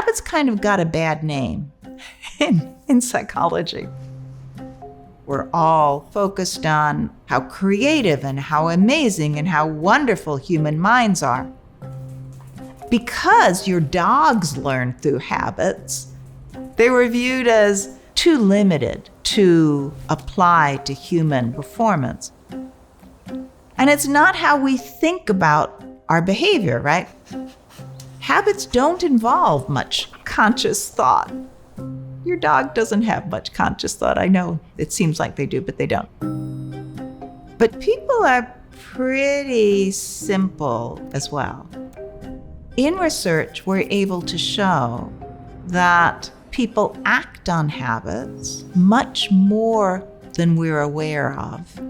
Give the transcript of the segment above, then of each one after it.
habits kind of got a bad name in psychology. We're all focused on how creative and how amazing and how wonderful human minds are. Because your dogs learn through habits, they were viewed as too limited to apply to human performance. And it's not how we think about our behavior, right? Habits don't involve much conscious thought. Your dog doesn't have much conscious thought. I know it seems like they do, but they don't. But people are pretty simple as well. In research, we're able to show that people act on habits much more than we're aware of.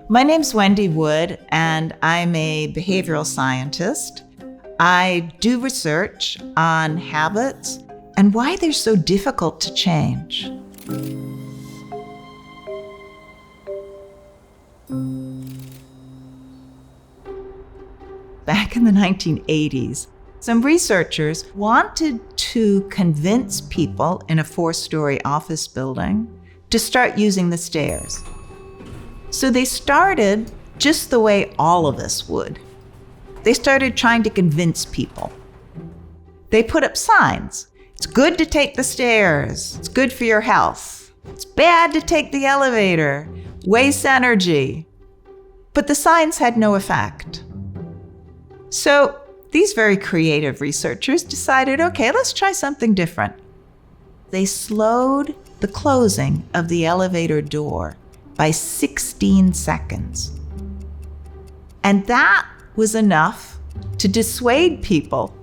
My name's Wendy Wood, and I'm a behavioral scientist. I do research on habits and why they're so difficult to change. Back in the 1980s, some researchers wanted to convince people in a 4-story office building to start using the stairs. So they started just the way all of us would. They started trying to convince people. They put up signs. It's good to take the stairs. It's good for your health. It's bad to take the elevator. Waste energy. But the signs had no effect. So these very creative researchers decided, okay, let's try something different. They slowed the closing of the elevator door by 16 seconds. And that was enough to dissuade people.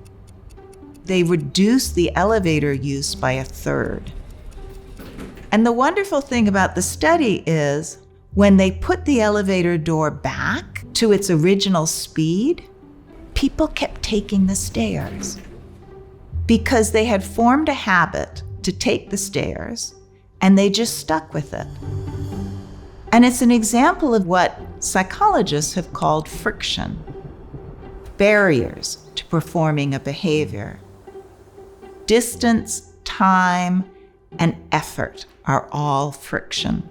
They reduced the elevator use by 1/3. And the wonderful thing about the study is when they put the elevator door back to its original speed, people kept taking the stairs because they had formed a habit to take the stairs and they just stuck with it. And it's an example of what psychologists have called friction, barriers to performing a behavior. Distance, time, and effort are all friction.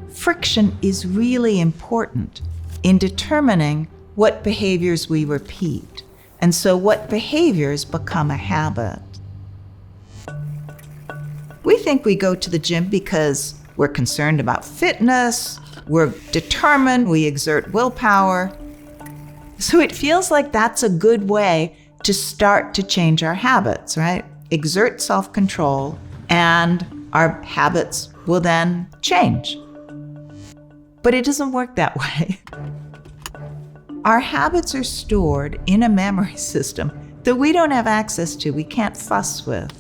Friction is really important in determining what behaviors we repeat, and so what behaviors become a habit. We think we go to the gym because we're concerned about fitness, we're determined, we exert willpower. So it feels like that's a good way to start to change our habits, right? Exert self-control, and our habits will then change. But it doesn't work that way. Our habits are stored in a memory system that we don't have access to, we can't fuss with.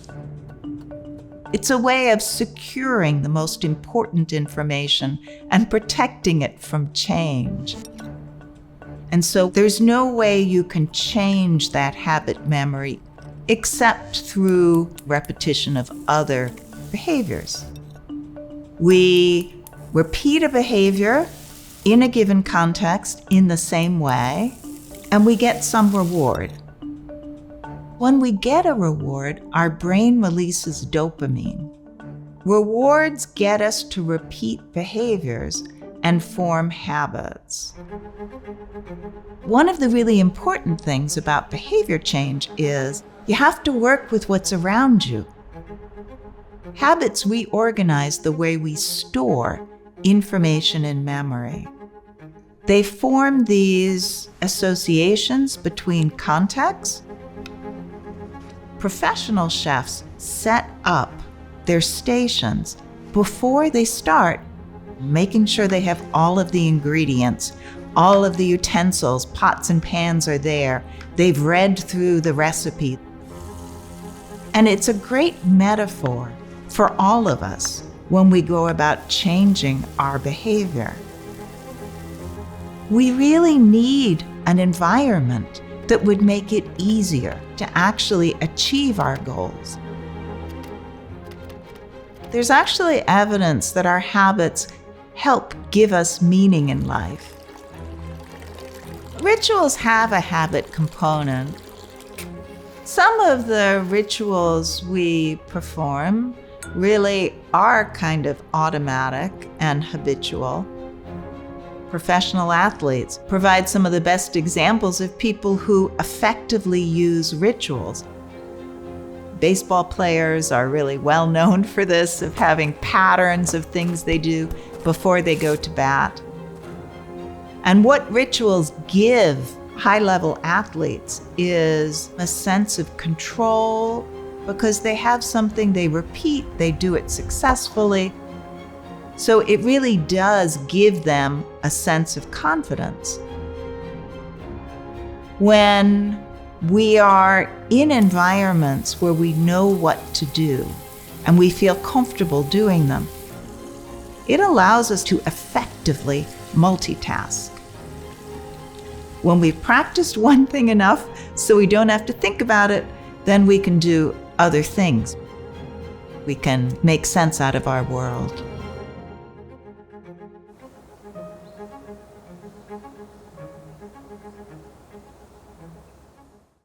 It's a way of securing the most important information and protecting it from change. And so there's no way you can change that habit memory except through repetition of other behaviors. We repeat a behavior in a given context in the same way, and we get some reward. When we get a reward, our brain releases dopamine. Rewards get us to repeat behaviors and form habits. One of the really important things about behavior change is you have to work with what's around you. Habits reorganize the way we store information in memory. They form these associations between contexts. Professional chefs set up their stations before they start, making sure they have all of the ingredients, all of the utensils, pots and pans are there. They've read through the recipe. And it's a great metaphor for all of us when we go about changing our behavior. We really need an environment that would make it easier to actually achieve our goals. There's actually evidence that our habits help give us meaning in life. Rituals have a habit component, Some of the rituals we perform really are kind of automatic and habitual. Professional athletes provide some of the best examples of people who effectively use rituals. Baseball players are really well known for this, of having patterns of things they do before they go to bat. And what rituals give high-level athletes is a sense of control, because they have something they repeat, they do it successfully. So it really does give them a sense of confidence. When we are in environments where we know what to do and we feel comfortable doing them, it allows us to effectively multitask. When we've practiced one thing enough so we don't have to think about it, then we can do other things. We can make sense out of our world.